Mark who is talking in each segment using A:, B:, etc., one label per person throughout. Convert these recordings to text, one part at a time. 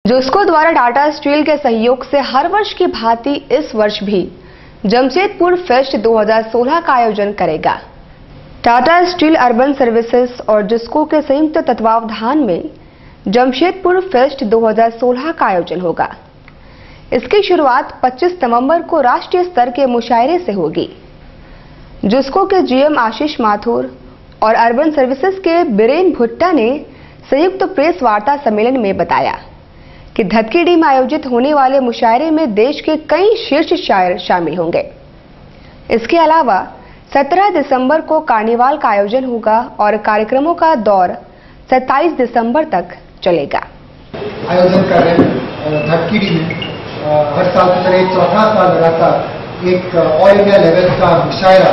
A: जुस्को द्वारा टाटा स्टील के सहयोग से हर वर्ष की भांति इस वर्ष भी जमशेदपुर फेस्ट 2016 का आयोजन करेगा। टाटा स्टील अर्बन सर्विसेज और जुस्को के संयुक्त तत्वावधान में जमशेदपुर फेस्ट 2016 का आयोजन होगा। इसकी शुरुआत 25 नवंबर को राष्ट्रीय स्तर के मुशायरे से होगी। जुस्को के जीएम आशीष माथुर और अर्बन सर्विसेज के बीरेन भुट्टा ने संयुक्त प्रेस वार्ता सम्मेलन में बताया कि धतकीडी में आयोजित होने वाले मुशायरे में देश के कई शीर्ष शायर शामिल होंगे। इसके अलावा 17 दिसंबर को कार्निवाल का आयोजन होगा और कार्यक्रमों का दौर 27 दिसंबर तक चलेगा।
B: आयोजन कर रहे हैं धतकीडी में हर साल की तरह चौथा साल लगातार एक ऑल इंडिया लेवल का मुशायरा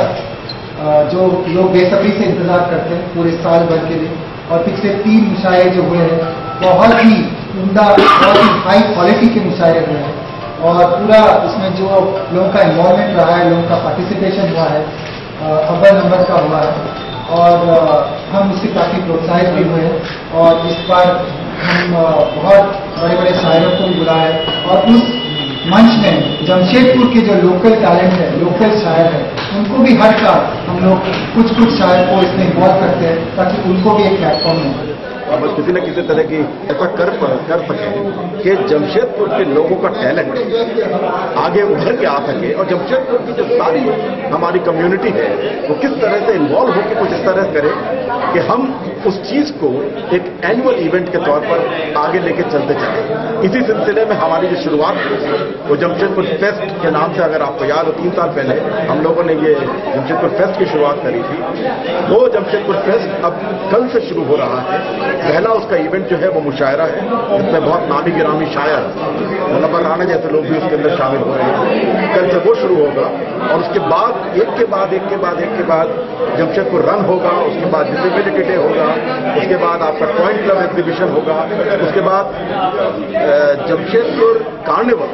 B: जो लोग बेसब्री से इंतजार करते हैं पूरे साल भर के लिए। और पिछले 3 मुशायरे जो हुए हैं बहुत ही उम्दा, बहुत ही हाई क्वालिटी के मुशायरे हुए हैं और पूरा इसमें जो लोगों का इन्वॉल्वमेंट रहा है, लोगों का पार्टिसिपेशन हुआ है, अव्वल नंबर का हुआ है और हम उससे काफी प्रोत्साहित भी हुए हैं। और इस बार हम बहुत बड़े बड़े शायरों को भी बुलाए और उस मंच में जमशेदपुर के जो लोकल टैलेंट है, लोकल शायर है, उनको भी हर साल हम लोग कुछ शायर को इसमें इन्वॉल्व करते हैं ताकि उनको भी एक प्लेटफॉर्म मिले
C: और बस किसी न किसी तरह की ऐसा कर सके कि जमशेदपुर के लोगों का टैलेंट आगे उभर के आ सके और जमशेदपुर की जो सारी हमारी कम्युनिटी है वो किस तरह से इन्वॉल्व होकर कुछ इस तरह करे कि हम उस चीज को एक एनुअल इवेंट के तौर पर आगे लेके चलते चले। इसी सिलसिले में हमारी जो शुरुआत वो जमशेदपुर फेस्ट के नाम से, अगर आपको याद हो 3 साल पहले हम लोगों ने ये जमशेदपुर फेस्ट की शुरुआत करी थी। वो जमशेदपुर फेस्ट अब कल से शुरू हो रहा है। पहला उसका इवेंट जो है वो मुशायरा है, इसमें बहुत नामी गिरामी शायर मुनव्वर राणा जैसे लोग भी उसके अंदर शामिल हो रहे हैं। कल से वो शुरू होगा और उसके बाद एक के बाद जमशेदपुर रन होगा, उसके बाद डिसेबिलिटी डे होगा, उसके बाद आपका पॉइंट क्लब एग्जीबिशन होगा, उसके बाद जमशेदपुर कार्निवल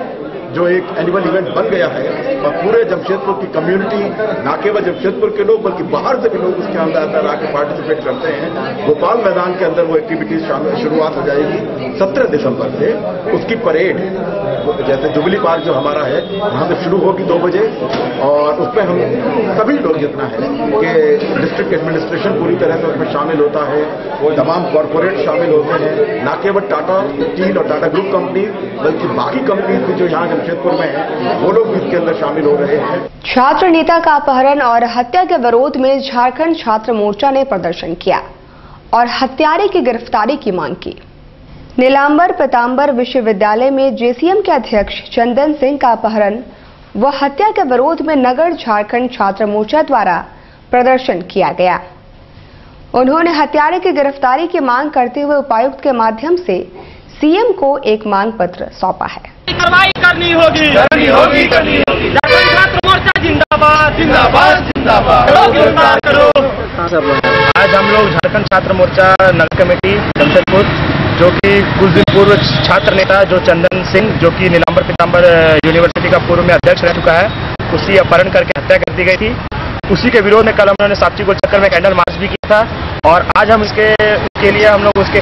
C: जो एक एनुअल इवेंट बन गया है और पूरे जमशेदपुर की कम्युनिटी, ना केवल जमशेदपुर के लोग बल्कि बाहर से भी लोग उसके अंदर आकर पार्टिसिपेट करते हैं। गोपाल मैदान के अंदर वो एक्टिविटीज शुरुआत हो जाएगी 17 दिसंबर से। उसकी परेड जैसे जुबली पार्क जो हमारा है वहां से शुरू होगी 2 बजे और उसमें हम सभी लोग जितना है कि डिस्ट्रिक्ट एडमिनिस्ट्रेशन पूरी तरह से उसमें शामिल होता है, तमाम कॉरपोरेट शामिल होते हैं, ना केवल टाटा स्टील और टाटा ग्रुप कंपनी बल्कि बाकी कंपनीज भी जो यहाँ जमशेदपुर में है वो लोग भी इसके अंदर शामिल हो रहे हैं।
A: छात्र नेता का अपहरण और हत्या के विरोध में झारखंड छात्र मोर्चा ने प्रदर्शन किया और हत्यारे की गिरफ्तारी की मांग की। नीलांबर पीतांबर विश्वविद्यालय में जेसीएम के अध्यक्ष चंदन सिंह का अपहरण व हत्या के विरोध में नगर झारखंड छात्र मोर्चा द्वारा प्रदर्शन किया गया। उन्होंने हत्यारे की गिरफ्तारी की मांग करते हुए उपायुक्त के माध्यम से सीएम को एक मांग पत्र सौंपा है।
D: कार्रवाई करनी होगी। छात्र मोर्चा जिंदाबाद जिंदाबाद जिंदाबाद, गिरफ्तार करो। आज हम लोग झारखंड छात्र मोर्चा नगर कमेटी जमशेदपुर, जो कि कुछ दिन पूर्व छात्र नेता जो चंदन सिंह, जो कि नीलांबर पीतांबर यूनिवर्सिटी का पूर्व में अध्यक्ष रह चुका है, उसकी अपहरण करके हत्या कर दी गई थी। उसी के विरोध में कल हम लोगों ने साप्ची गोल चक्कर में कैंडल मार्च भी किया था और आज हम उसके लिए हम लोग उसके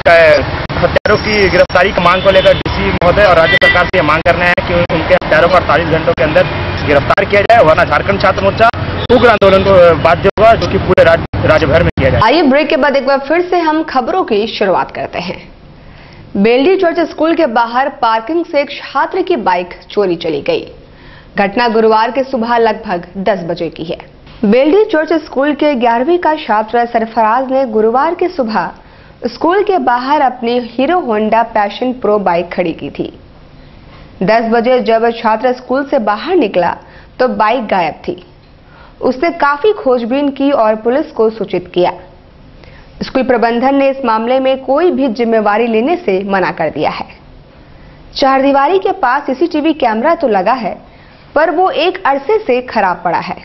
D: हत्यारों की गिरफ्तारी की मांग को लेकर डीसी महोदय और राज्य सरकार से ये मांग करना है कि उनके हत्यारों को 48 घंटों के अंदर गिरफ्तार किया जाए, वरना झारखंड छात्र मोर्चा उग्र आंदोलन को बाध्य होगा, जो कि पूरे राज्य भर में किया जाए।
A: आइए ब्रेक के बाद एक बार फिर से हम खबरों की शुरुआत करते हैं। बेल्डी चर्च स्कूल के बाहर पार्किंग से एक छात्र की बाइक चोरी चली गई। घटना गुरुवार के सुबह लगभग 10 बजे की है। बेल्डी चर्च स्कूल के 11वीं का छात्र सरफराज ने गुरुवार के सुबह स्कूल के बाहर अपनी hero Honda passion pro bike खड़ी की थी। 10 बजे जब छात्र स्कूल से बाहर निकला तो बाइक गायब थी। उसने काफी खोजबीन की और पुलिस को सूचित किया। स्कूल प्रबंधन ने इस मामले में कोई भी जिम्मेवारी लेने से मना कर दिया है। चारदीवारी के पास सीसीटीवी कैमरा तो लगा है, पर वो एक अरसे से खराब पड़ा है।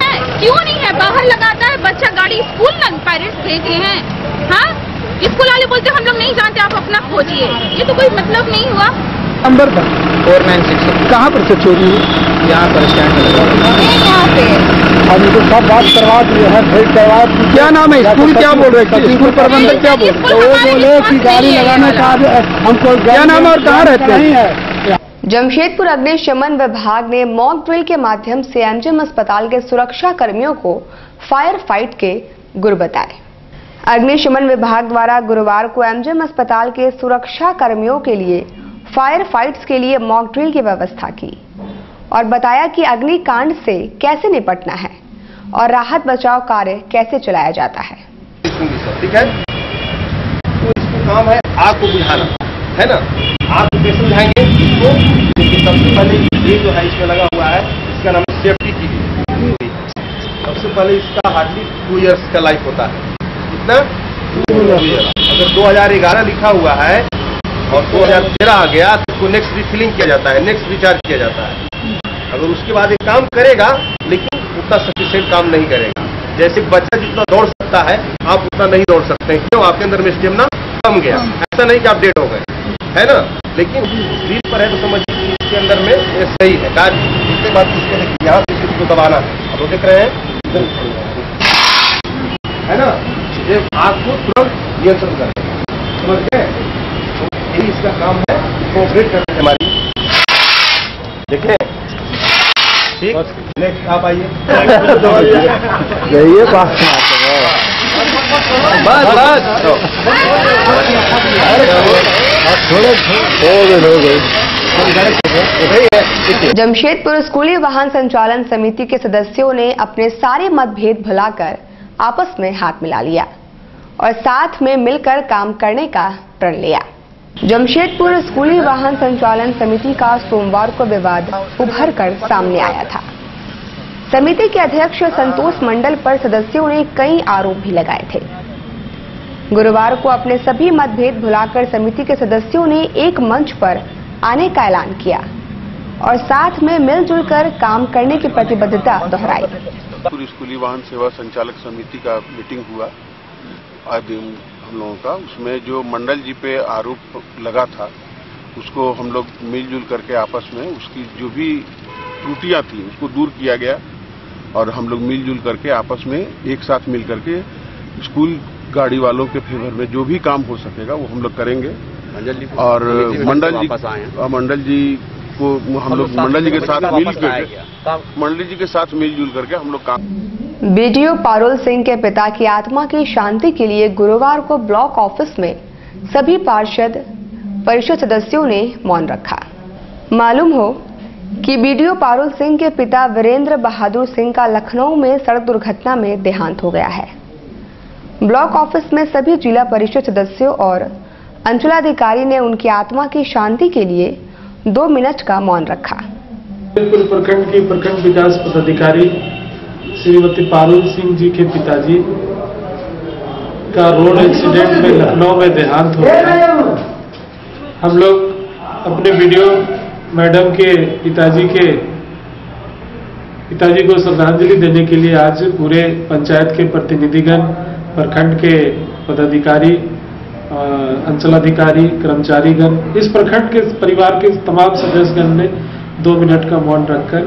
E: क्यों नहीं है? बाहर लगाता है बच्चा, गाड़ी स्कूल ना पेरेंट्स भेजे हैं। हाँ, स्कूल वाले बोलते हम लोग नहीं जानते, आप अपना खोजिए। ये तो कोई मतलब नहीं हुआ।
F: नंबर था 496। कहाँ पर से चोरी हुई?
D: यहाँ पर स्टैंड में लगा।
E: यहाँ पे
B: हम इनको सब बात करवा दिए हैं, भेज करवा। क्या नाम है स्कूल, क्या बोल रहे हैं स्कूल प्रबंधक, क्या बोल रहे हैं? वो बोले कि गाड़ी लगाने का हमको, क्या नाम है और कहाँ रहते हैं?
A: जमशेदपुर अग्निशमन विभाग ने मॉक ड्रिल के माध्यम से एमजीएम अस्पताल के सुरक्षा कर्मियों को फायर फाइट के गुर बताए। अग्निशमन विभाग द्वारा गुरुवार को एमजीएम अस्पताल के सुरक्षा कर्मियों के लिए फायर फाइट्स के लिए मॉक ड्रिल की व्यवस्था की और बताया कि अग्निकांड से कैसे निपटना है और राहत बचाव कार्य कैसे चलाया जाता है।
C: ठीक है, तो इसका काम है आग को बुझाना, है ना। आग को कैसे बुझाएंगे इसको, क्योंकि सबसे पहले ये जो है इसमें लगा हुआ है, इसका नाम सेफ्टी की। सबसे पहले इसका हार्डली 2 इयर्स का लाइफ होता है। कितना? 2 ईयर। अगर 2011 लिखा हुआ है और 2013 आ गया तो इसको नेक्स्ट रिफिलिंग किया जाता है, नेक्स्ट रिचार्ज किया जाता है। अगर उसके बाद ये काम करेगा, लेकिन उतना सफिशिएंट काम नहीं करेगा। जैसे बच्चा जितना दौड़ सकता है, आप उतना नहीं दौड़ सकते। क्यों? आपके अंदर में स्टेमिना कम गया। ऐसा नहीं कि आप डेड हो गए, है ना। लेकिन ड्रिल पर है तो समझिए इसके अंदर में ये सही है कार्य। इसके बाद इसके यहाँ से इसको दबाना है। अब देख रहे हैं, है ना, ये आग को तुरंत नियंत्रण करेगा। समझ गए? यही इसका काम है, कोऑपरेट करते हैं हमारी। देखें, ठीक, नेक्स्ट आप आइए।
B: यही बात
A: जमशेदपुर स्कूली वाहन संचालन समिति के सदस्यों ने अपने सारे मतभेद भुलाकर आपस में हाथ मिला लिया और साथ में मिलकर काम करने का प्रण लिया। जमशेदपुर स्कूली वाहन संचालन समिति का सोमवार को विवाद उभर कर सामने आया था। समिति के अध्यक्ष संतोष मंडल पर सदस्यों ने कई आरोप भी लगाए थे। गुरुवार को अपने सभी मतभेद भुलाकर समिति के सदस्यों ने एक मंच पर आने का ऐलान किया और साथ में मिलजुल कर काम करने की प्रतिबद्धता दोहराई।
F: स्कूली वाहन सेवा संचालक समिति का मीटिंग हुआ आज हम लोगों का। उसमें जो मंडल जी पे आरोप लगा था उसको हम लोग मिलजुल करके आपस में उसकी जो भी त्रुटियां थी उसको दूर किया गया और हम लोग मिलजुल करके आपस में एक साथ मिल करके स्कूल गाड़ी वालों के फेवर में जो भी काम हो सकेगा वो हम लोग करेंगे। और मंडल जी को हम लोग मंडल जी के साथ मिलजुल करके हम लोग काम।
A: बीडीओ पारुल सिंह के पिता की आत्मा की शांति के लिए गुरुवार को ब्लॉक ऑफिस में सभी पार्षद परिषद सदस्यों ने मौन रखा। मालूम हो कि बीडीओ पारुल सिंह के पिता वीरेंद्र बहादुर सिंह का लखनऊ में सड़क दुर्घटना में देहांत हो गया है। ब्लॉक ऑफिस में सभी जिला परिषद सदस्यों और अंचलाधिकारी ने उनकी आत्मा की शांति के लिए 2 मिनट का मौन रखा।
G: प्रखंड की प्रखंड विकास पदाधिकारी श्रीमती पारुल सिंह जी के पिताजी का रोड एक्सीडेंट में लखनऊ में देहांत हो गया। हम लोग अपने वीडियो मैडम के पिताजी को श्रद्धांजलि देने के लिए आज पूरे पंचायत के प्रतिनिधिगण, प्रखंड के पदाधिकारी, अंचलाधिकारी, कर्मचारीगण, इस प्रखंड के परिवार के तमाम सदस्यगण ने 2 मिनट का मौन रखकर